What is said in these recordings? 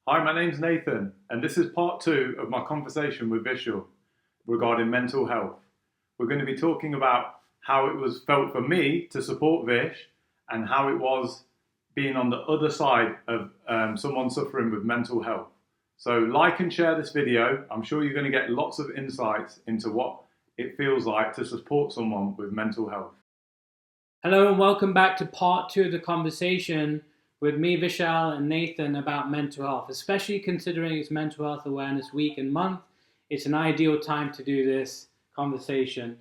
Hi, my name's Nathan, and this is part two of my conversation with Vishal regarding mental health. We're going to be talking about how it was felt for me to support Vish and how it was being on the other side of someone suffering with mental health. So, like and share this video. I'm sure you're going to get lots of insights into what it feels like to support someone with mental health. Hello and welcome back to part two of the conversation with me, Vishal, and Nathan about mental health. Especially considering it's Mental Health Awareness Week and Month, it's an ideal time to do this conversation.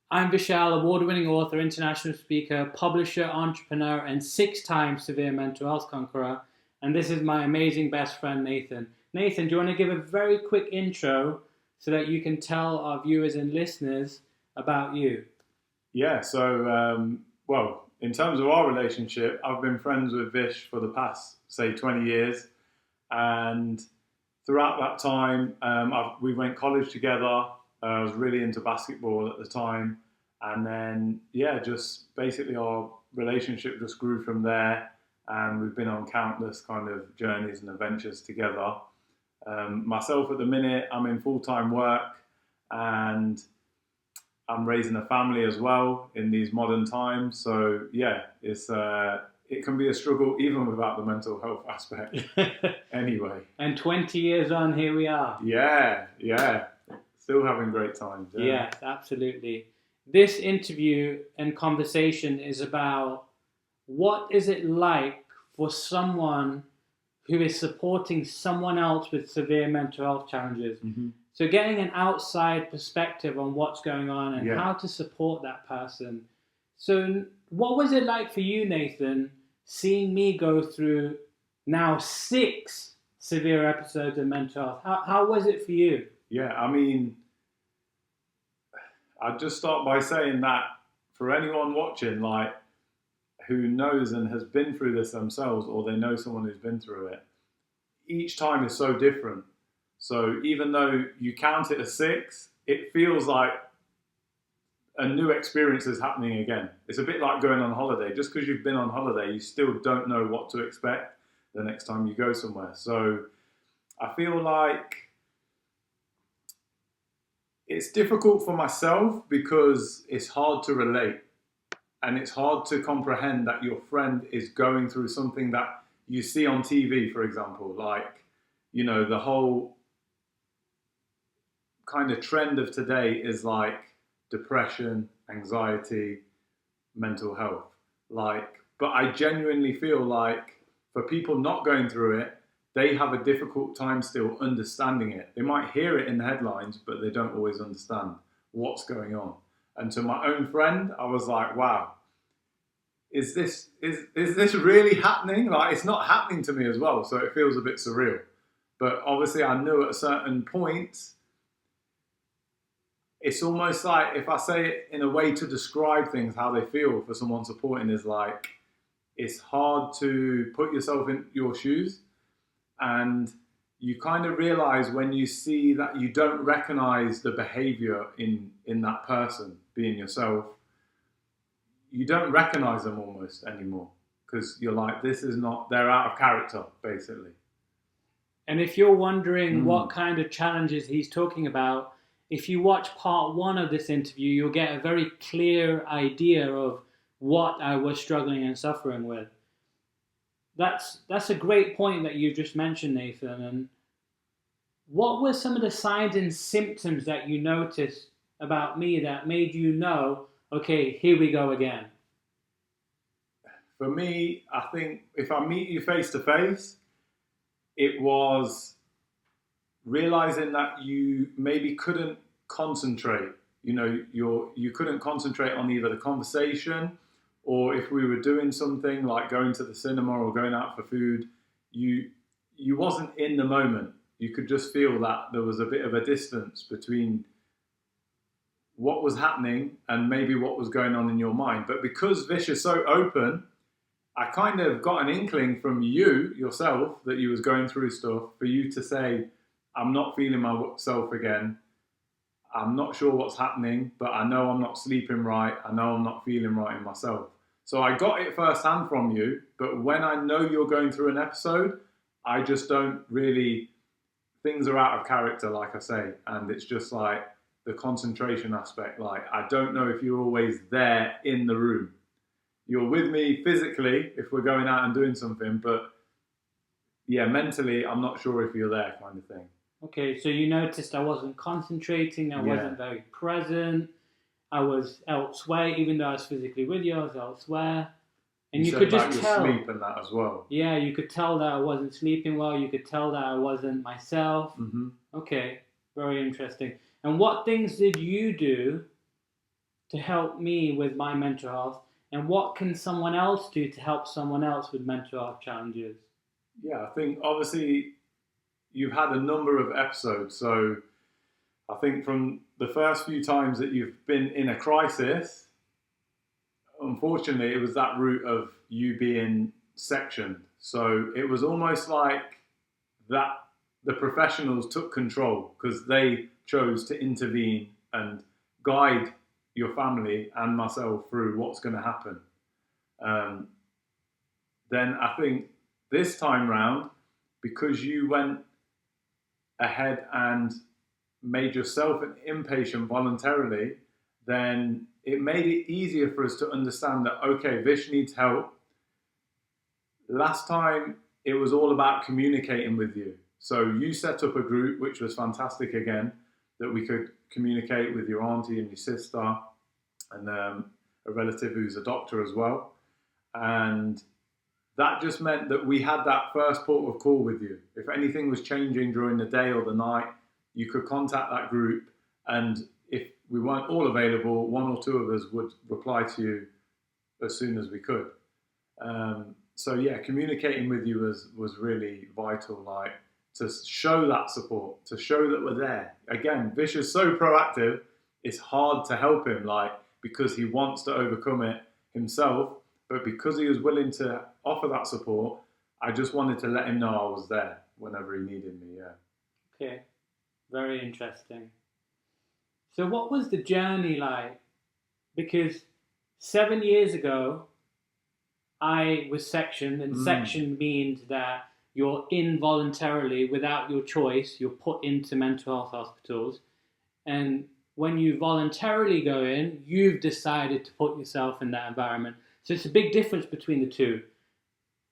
I'm Vishal, award-winning author, international speaker, publisher, entrepreneur, and 6-time severe mental health conqueror. And this is my amazing best friend, Nathan. Nathan, do you want to give a very quick intro so that you can tell our viewers and listeners about you? Yeah, well, in terms of our relationship, I've been friends with Vish for the past, say, 20 years. And throughout that time, we went college together. I was really into basketball at the time. And then, just basically our relationship just grew from there. And we've been on countless kind of journeys and adventures together. Myself at the minute, I'm in full-time work and I'm raising a family as well in these modern times. So it can be a struggle even without the mental health aspect. Anyway. And 20 years on, here we are. Yeah. Still having great times. Yes, absolutely. This interview and conversation is about what is it like for someone who is supporting someone else with severe mental health challenges. Mm-hmm. So getting an outside perspective on what's going on and how to support that person. So what was it like for you, Nathan, seeing me go through now 6 severe episodes of mental health? How was it for you? Yeah, I mean, I'd just start by saying that for anyone watching, like, who knows and has been through this themselves, or they know someone who's been through it, each time is so different. So even though you count it as 6, it feels like a new experience is happening again. It's a bit like going on holiday. Just because you've been on holiday, you still don't know what to expect the next time you go somewhere. So I feel like it's difficult for myself because it's hard to relate. And it's hard to comprehend that your friend is going through something that you see on TV, for example. Like, the whole kind of trend of today is like depression, anxiety, mental health. But I genuinely feel like for people not going through it, they have a difficult time still understanding it. They might hear it in the headlines, but they don't always understand what's going on. And to my own friend, I was like, wow, is this really happening? Like, it's not happening to me as well, so it feels a bit surreal. But obviously I knew at a certain point, it's almost like, if I say it in a way to describe things, how they feel for someone supporting is like, it's hard to put yourself in your shoes. And you kind of realize when you see that you don't recognize the behavior in that person being yourself, you don't recognize them almost anymore because you're like, this is not, they're out of character, basically. And if you're wondering what kind of challenges he's talking about, if you watch part 1 of this interview, you'll get a very clear idea of what I was struggling and suffering with. That's a great point that you just mentioned, Nathan. And what were some of the signs and symptoms that you noticed about me that made you know, okay, here we go again? For me, I think if I meet you face to face, it was realizing that you maybe couldn't concentrate. You couldn't concentrate on either the conversation, or if we were doing something like going to the cinema or going out for food, you wasn't in the moment. You could just feel that there was a bit of a distance between what was happening and maybe what was going on in your mind. But because Vish is so open, I kind of got an inkling from you yourself that you was going through stuff, for you to say, I'm not feeling myself again. I'm not sure what's happening, but I know I'm not sleeping right. I know I'm not feeling right in myself. So I got it firsthand from you, but when I know you're going through an episode, I just don't really, things are out of character, like I say, and it's just like the concentration aspect. Like, I don't know if you're always there in the room. You're with me physically if we're going out and doing something, but yeah, mentally, I'm not sure if you're there, kind of thing. Okay, so you noticed I wasn't concentrating, I wasn't very present, I was elsewhere, even though I was physically with you, I was elsewhere. And you could just tell. Sleep and that as well. Yeah, you could tell that I wasn't sleeping well, you could tell that I wasn't myself. Mm-hmm. Okay, very interesting. And what things did you do to help me with my mental health? And what can someone else do to help someone else with mental health challenges? Yeah, I think obviously you've had a number of episodes. So I think from the first few times that you've been in a crisis, unfortunately, it was that route of you being sectioned. So it was almost like that the professionals took control because they chose to intervene and guide your family and myself through what's going to happen. Then I think this time round, because you went ahead and made yourself an inpatient voluntarily, then it made it easier for us to understand that, okay, Vish needs help. Last time, it was all about communicating with you. So you set up a group, which was fantastic again, that we could communicate with your auntie and your sister and a relative who's a doctor as well. And that just meant that we had that first port of call with you. If anything was changing during the day or the night, you could contact that group, and if we weren't all available, one or two of us would reply to you as soon as we could. So yeah, communicating with you was really vital, like to show that support, to show that we're there. Again, Vish is so proactive, it's hard to help him, like, because he wants to overcome it himself, but because he was willing to offer that support, I just wanted to let him know I was there whenever he needed me, yeah. Okay, very interesting. So what was the journey like? Because 7 years ago, I was sectioned, and sectioned means that you're involuntarily, without your choice, you're put into mental health hospitals. And when you voluntarily go in, you've decided to put yourself in that environment. So it's a big difference between the two.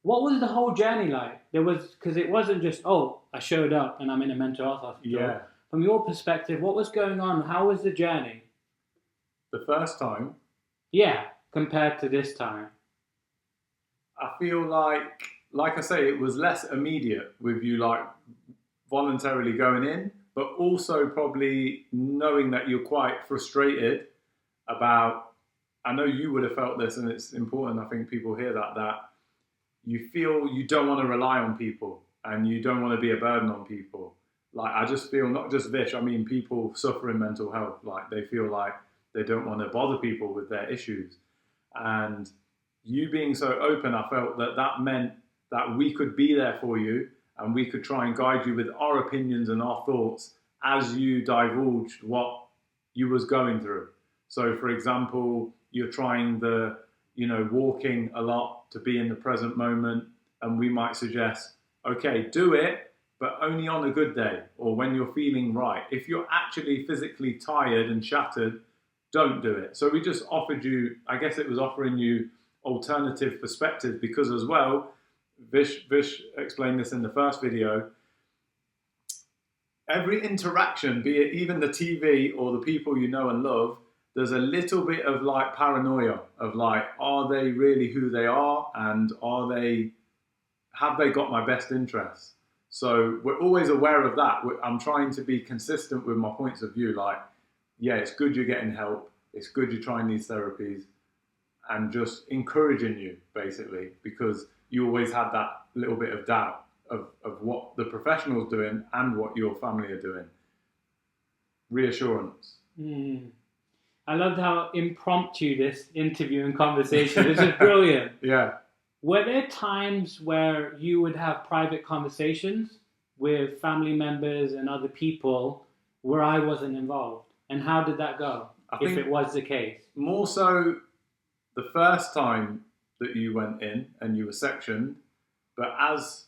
What was the whole journey like? Because it wasn't just, oh, I showed up and I'm in a mental health hospital. Yeah. From your perspective, what was going on? How was the journey? The first time? Yeah, compared to this time. I feel like I say, it was less immediate with you like voluntarily going in, but also probably knowing that you're quite frustrated about, I know you would have felt this, and it's important, I think people hear that you feel you don't want to rely on people and you don't want to be a burden on people. Like, I just feel, not just Vish, I mean people suffering mental health, like they feel like they don't want to bother people with their issues. And you being so open, I felt that meant that we could be there for you and we could try and guide you with our opinions and our thoughts as you divulged what you was going through. So for example, you're trying walking a lot to be in the present moment, and we might suggest, okay, do it, but only on a good day or when you're feeling right. If you're actually physically tired and shattered, don't do it. So we just offered you, I guess it was offering you alternative perspectives, because as well, Vish explained this in the first video, every interaction, be it even the TV or the people you know and love, there's a little bit of like paranoia of like, are they really who they are? And have they got my best interests? So we're always aware of that. I'm trying to be consistent with my points of view. Like, yeah, it's good you're getting help. It's good you're trying these therapies, and just encouraging you basically, because you always had that little bit of doubt of what the professional's doing and what your family are doing. Reassurance. I loved how impromptu this interview and conversation. This is brilliant. Yeah. Were there times where you would have private conversations with family members and other people where I wasn't involved? And how did that go, if it was the case? More so the first time that you went in and you were sectioned, but as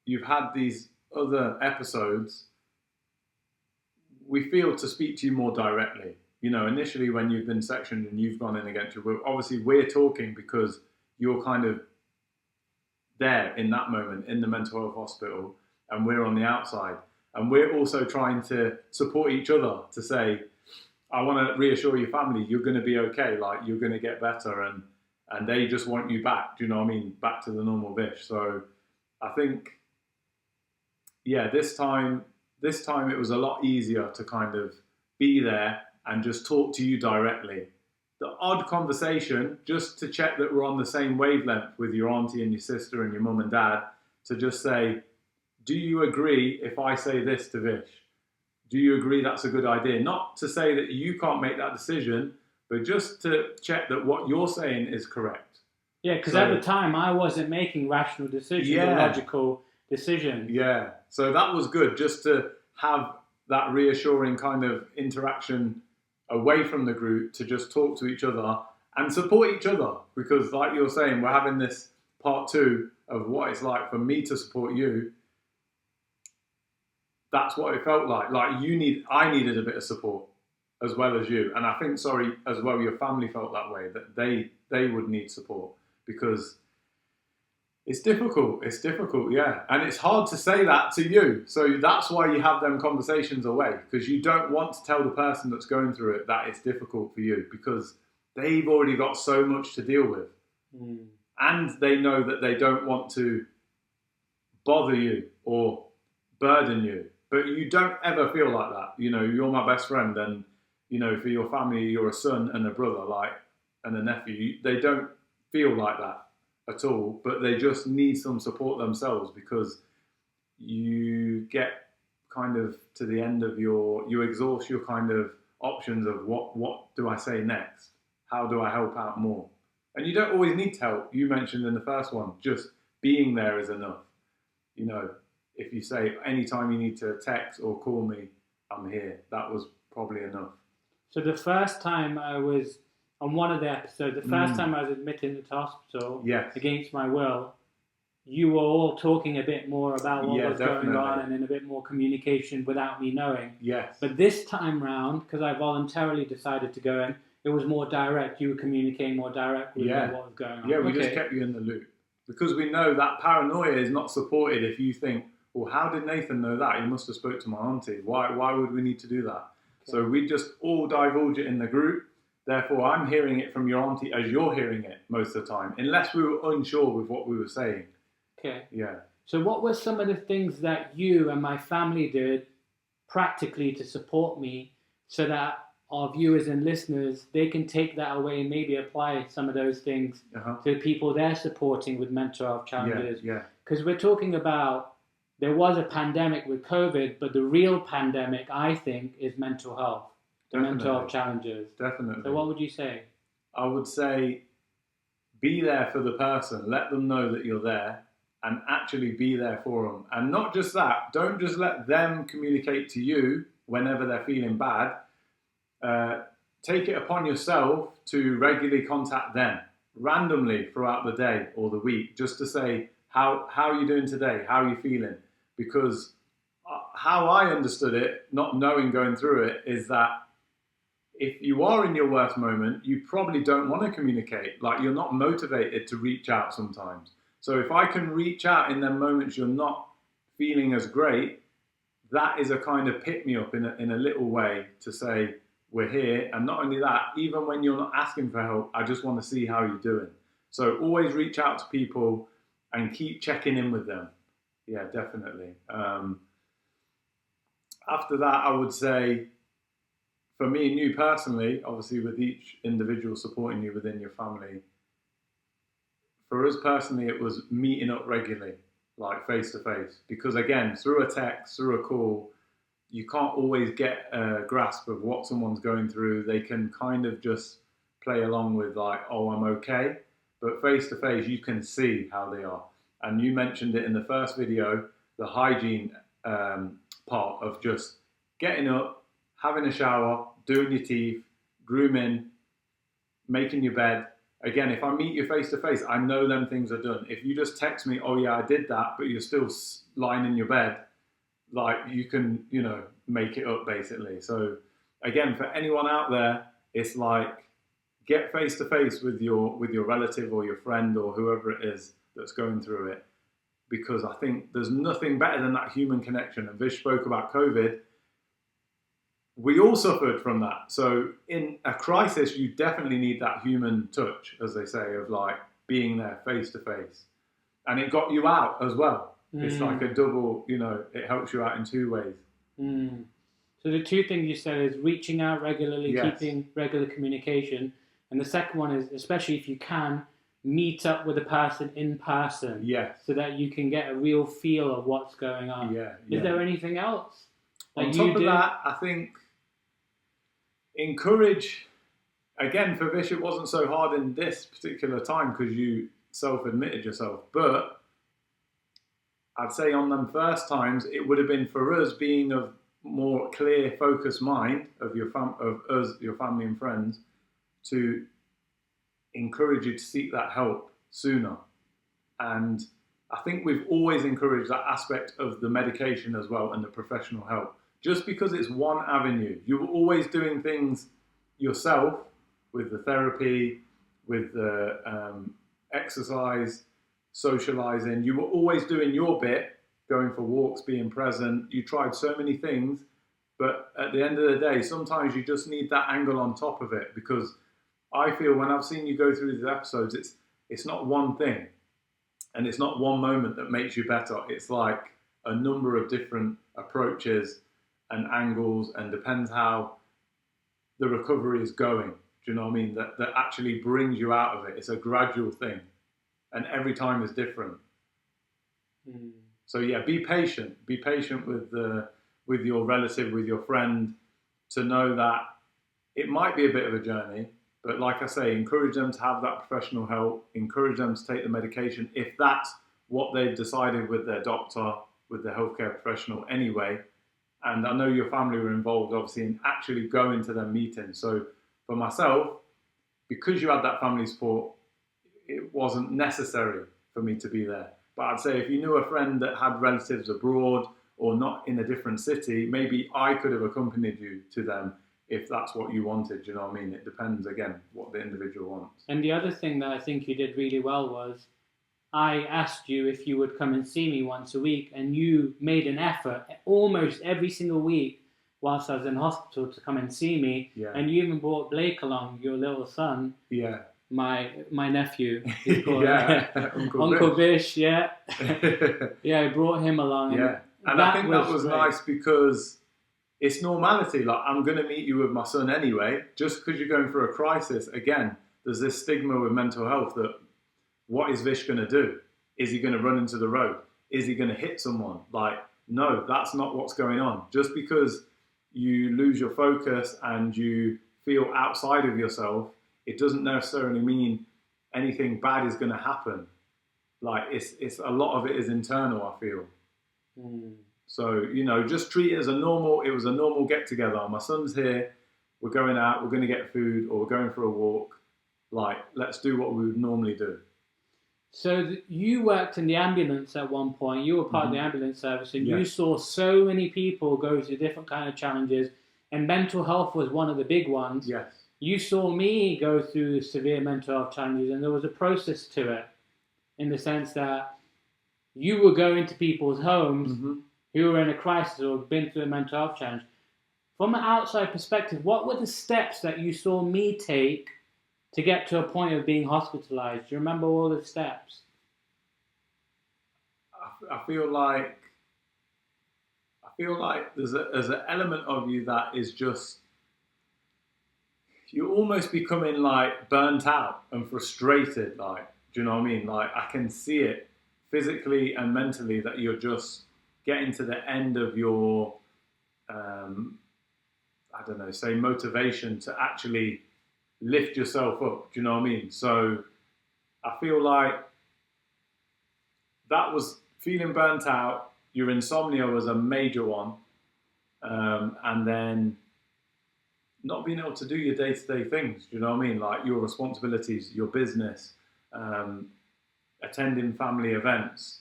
you've had these other episodes, we feel to speak to you more directly. You know, initially when you've been sectioned and you've gone in against your will, obviously we're talking because you're kind of there in that moment in the mental health hospital, and we're on the outside. And we're also trying to support each other to say, I want to reassure your family, you're going to be okay, like you're going to get better, and they just want you back, do you know what I mean, back to the normal Vish. So I think, yeah, this time it was a lot easier to kind of be there and just talk to you directly. The odd conversation, just to check that we're on the same wavelength with your auntie and your sister and your mum and dad, to just say, do you agree if I say this to Vish? Do you agree that's a good idea? Not to say that you can't make that decision, but just to check that what you're saying is correct. Yeah, because at the time I wasn't making rational decisions or logical decisions. Yeah, so that was good, just to have that reassuring kind of interaction away from the group, to just talk to each other and support each other. Because like you're saying, we're having this part 2 of what it's like for me to support you. That's what it felt like. Like I needed a bit of support as well as you. And I think, as well, your family felt that way, that they would need support, because it's difficult, yeah. And it's hard to say that to you. So that's why you have them conversations away, because you don't want to tell the person that's going through it that it's difficult for you, because they've already got so much to deal with. And they know that they don't want to bother you or burden you. But you don't ever feel like that. You know, you're my best friend, and, you know, for your family, you're a son and a brother, like, and a nephew. They don't feel like that at all, but they just need some support themselves, because you get kind of to the end of you exhaust your kind of options of what do I say next? How do I help out more? And you don't always need to help. You mentioned in the first one, just being there is enough. You know, if you say, anytime you need to text or call me, I'm here, that was probably enough. So the first time I was on one of the episodes, the first time I was admitted into hospital against my will, you were all talking a bit more about what was going on, and in a bit more communication without me knowing. Yes. But this time round, because I voluntarily decided to go in, it was more direct. You were communicating more directly with what was going on. Yeah, we just kept you in the loop. Because we know that paranoia is not supported if you think, well, how did Nathan know that? He must have spoke to my auntie. Why would we need to do that? Okay. So we just all divulge it in the group. Therefore, I'm hearing it from your auntie as you're hearing it most of the time, unless we were unsure with what we were saying. Okay. Yeah. So what were some of the things that you and my family did practically to support me, so that our viewers and listeners, they can take that away and maybe apply some of those things to the people they're supporting with mental health challenges? Yeah. Because we're talking about, there was a pandemic with COVID, but the real pandemic, I think, is mental health, mental health challenges. Definitely. So what would you say? I would say, be there for the person. Let them know that you're there, and actually be there for them. And not just that, don't just let them communicate to you whenever they're feeling bad. Take it upon yourself to regularly contact them randomly throughout the day or the week, just to say, how are you doing today? How are you feeling? Because how I understood it, not knowing going through it, is that if you are in your worst moment, you probably don't want to communicate. Like, you're not motivated to reach out sometimes. So if I can reach out in them moments you're not feeling as great, that is a kind of pick me up in a little way to say, we're here. And not only that, even when you're not asking for help, I just want to see how you're doing. So always reach out to people and keep checking in with them. Yeah, definitely. After that, I would say, for me and you personally, obviously with each individual supporting you within your family, for us personally, it was meeting up regularly, like face to face. Because again, through a text, through a call, you can't always get a grasp of what someone's going through. They can kind of just play along with like, oh, I'm okay. But face to face, you can see how they are. And you mentioned it in the first video, the hygiene part of just getting up, having a shower, doing your teeth, grooming, making your bed, again, if I meet you face to face, I know them things are done. If you just text me, oh yeah, I did that, but you're still lying in your bed, like you can, make it up basically. So again, for anyone out there, it's like get face to face with your relative or your friend or whoever it is that's going through it, because I think there's nothing better than that human connection. And Vish spoke about COVID. We all suffered from that. So in a crisis, you definitely need that human touch, as they say, of like being there face to face. And it got you out as well. It's like a double, it helps you out in two ways. So the two things you said is reaching out regularly, Yes. keeping regular communication. And the second one is, especially if you can, meet up with a person in person. Yes. So that you can get a real feel of what's going on. Yeah. Is there anything else that On you top of do? that, I think encourage, again, for Vish, it wasn't so hard in this particular time because you self-admitted yourself. But I'd say on them first times, it would have been for us being of more clear, focused mind of your family and friends, to encourage you to seek that help sooner. And I think we've always encouraged that aspect of the medication as well and the professional help. Just because it's one avenue, you were always doing things yourself with the therapy, with the exercise, socializing. You were always doing your bit, going for walks, being present. You tried so many things, but at the end of the day, sometimes you just need that angle on top of it, because I feel when I've seen you go through these episodes, it's not one thing and it's not one moment that makes you better. It's like a number of different approaches and angles, and depends how the recovery is going. Do you know what I mean? That actually brings you out of it. It's a gradual thing, and every time is different. So yeah, be patient. Be patient with your relative, with your friend, to know that it might be a bit of a journey. But like I say, encourage them to have that professional help. Encourage them to take the medication if that's what they've decided with their doctor, with their healthcare professional anyway. And I know your family were involved, obviously, in actually going to them meetings. So for myself, because you had that family support, it wasn't necessary for me to be there. But I'd say if you knew a friend that had relatives abroad or not in a different city, maybe I could have accompanied you to them if that's what you wanted. You know what I mean? It depends, again, what the individual wants. And the other thing that I think you did really well was I asked you if you would come and see me once a week, and you made an effort almost every single week whilst I was in hospital to come and see me. Yeah. And you even brought Blake along, your little son. Yeah. My nephew. He's called Yeah. Uncle Vish, yeah. Yeah, I brought him along. Yeah. And I think that was nice because it's normality. Like, I'm going to meet you with my son anyway, just because you're going through a crisis. Again, there's this stigma with mental health that what is Vish going to do? Is he going to run into the road? Is he going to hit someone? Like, no, that's not what's going on. Just because you lose your focus and you feel outside of yourself, it doesn't necessarily mean anything bad is going to happen. Like, it's a lot of it is internal, I feel. So, just treat it as it was a normal get together. My son's here, we're going out, we're going to get food, or we're going for a walk. Like, let's do what we would normally do. So you worked in the ambulance at one point. You were part of the ambulance service, and you saw so many people go through different kind of challenges, and mental health was one of the big ones. Yes. You saw me go through severe mental health challenges, and there was a process to it, in the sense that you were going to people's homes who were in a crisis or had been through a mental health challenge. From an outside perspective, what were the steps that you saw me take to get to a point of being hospitalized? Do you remember all the steps? I feel like there's an element of you that is just, you're almost becoming like burnt out and frustrated. Like, do you know what I mean? Like, I can see it physically and mentally that you're just getting to the end of your, say motivation to actually lift yourself up. Do you know what I mean? So I feel like that was feeling burnt out. Your insomnia was a major one. And then not being able to do your day-to-day things. Do you know what I mean? Like your responsibilities, your business, attending family events.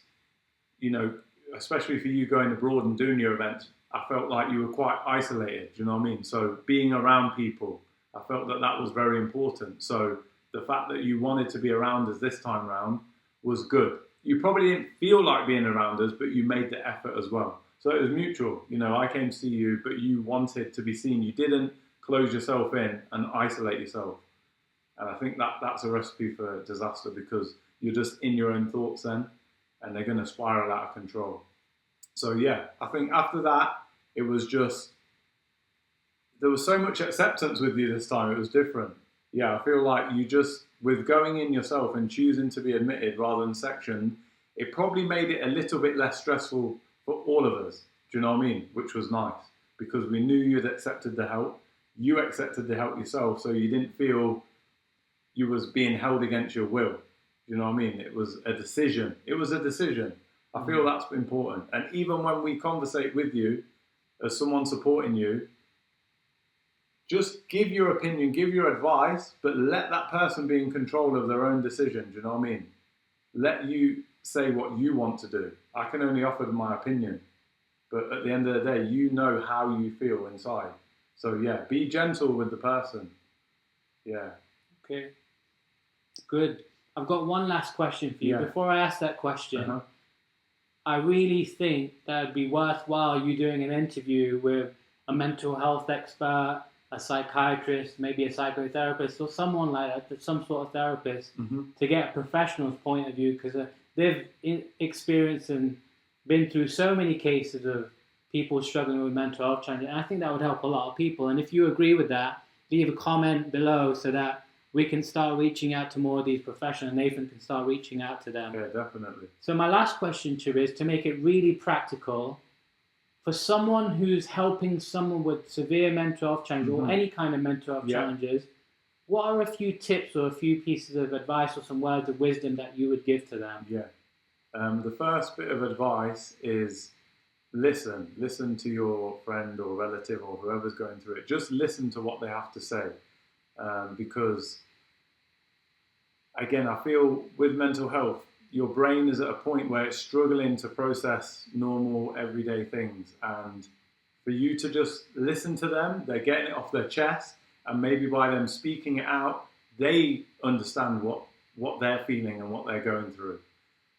You know, especially for you going abroad and doing your events, I felt like you were quite isolated. Do you know what I mean? So being around people, I felt that that was very important. So the fact that you wanted to be around us this time round was good. You probably didn't feel like being around us, but you made the effort as well. So it was mutual. You know, I came to see you, but you wanted to be seen. You didn't close yourself in and isolate yourself. And I think that that's a recipe for disaster, because you're just in your own thoughts then, and they're going to spiral out of control. So yeah, I think after that, it was just, there was so much acceptance with you this time. It was different. Yeah, I feel like you just, with going in yourself and choosing to be admitted rather than sectioned, it probably made it a little bit less stressful for all of us. Do you know what I mean? Which was nice, because we knew you'd accepted the help. You accepted the help yourself, so you didn't feel you was being held against your will. You know what I mean? It was a decision. It was a decision. I feel that's important. And even when we conversate with you, as someone supporting you, just give your opinion, give your advice, but let that person be in control of their own decision. Do you know what I mean? Let you say what you want to do. I can only offer my opinion, but at the end of the day, you know how you feel inside. So yeah, be gentle with the person. Yeah. Okay. Good. I've got one last question for you. Yeah. Before I ask that question, I really think that it'd be worthwhile you doing an interview with a mental health expert, a psychiatrist, maybe a psychotherapist, or someone like that, some sort of therapist, to get a professional's point of view, because they've experienced and been through so many cases of people struggling with mental health challenges. And I think that would help a lot of people. And if you agree with that, leave a comment below so that we can start reaching out to more of these professionals. Nathan can start reaching out to them. Yeah, definitely. So my last question to you is, to make it really practical, for someone who's helping someone with severe mental health challenges or any kind of mental health challenges, what are a few tips or a few pieces of advice or some words of wisdom that you would give to them? Yeah. The first bit of advice is listen. Listen to your friend or relative or whoever's going through it. Just listen to what they have to say. Because, again, I feel with mental health, your brain is at a point where it's struggling to process normal, everyday things. And for you to just listen to them, they're getting it off their chest, and maybe by them speaking it out, they understand what they're feeling and what they're going through.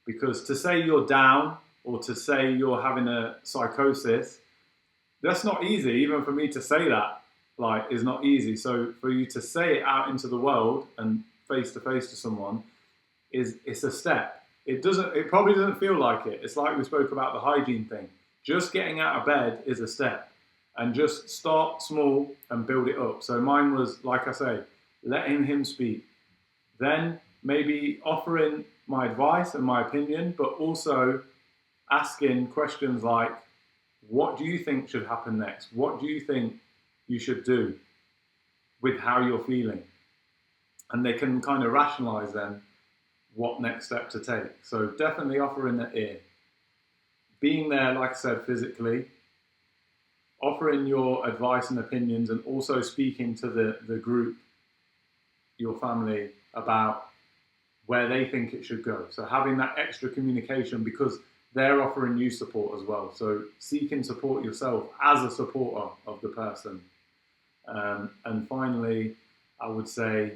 Because to say you're down or to say you're having a psychosis, that's not easy. Even for me to say that, is not easy. So for you to say it out into the world and face to face to someone, it's a step. It probably doesn't feel like it. It's like we spoke about the hygiene thing. Just getting out of bed is a step, and just start small and build it up. So mine was, like I say, letting him speak, then maybe offering my advice and my opinion, but also asking questions like, what do you think should happen next? What do you think you should do with how you're feeling? And they can kind of rationalize then what next step to take. So definitely offering the ear. Being there, like I said, physically, offering your advice and opinions, and also speaking to the group, your family, about where they think it should go. So having that extra communication, because they're offering you support as well. So seeking support yourself as a supporter of the person. And finally, I would say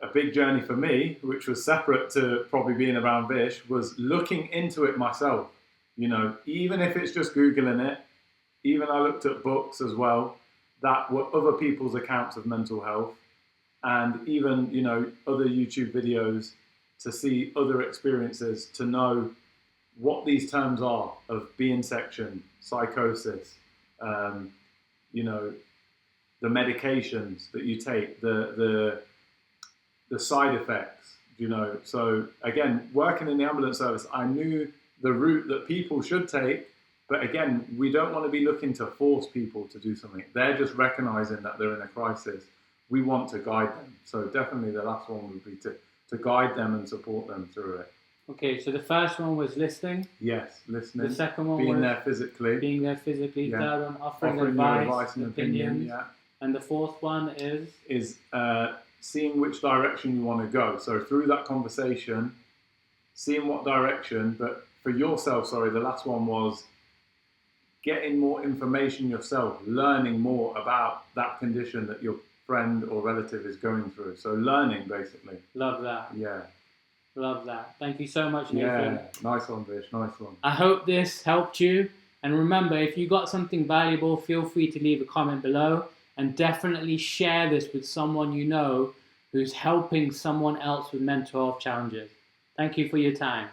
a big journey for me, which was separate to probably being around Vish, was looking into it myself. You know, even if it's just Googling it, even I looked at books as well that were other people's accounts of mental health, and even, you know, other YouTube videos to see other experiences, to know what these terms are of being sectioned, psychosis, you know, the medications that you take, the side effects, you know. So again, working in the ambulance service, I knew the route that people should take, but again, we don't want to be looking to force people to do something. They're just recognizing that they're in a crisis. We want to guide them. So definitely the last one would be to guide them and support them through it. Okay, so the first one was listening. Yes, listening. The second one being was there physically. being there physically. Yeah. Third one, offering Your advice and opinions. opinion. Yeah. And the fourth one is seeing which direction you want to go. So through that conversation, seeing what direction. But for yourself, the last one was getting more information yourself, learning more about that condition that your friend or relative is going through. So learning, basically. Love that. Yeah. Love that. Thank you so much, Nathan. Yeah, nice one, Vish. Nice one. I hope this helped you. And remember, if you got something valuable, feel free to leave a comment below. And definitely share this with someone you know who's helping someone else with mental health challenges. Thank you for your time.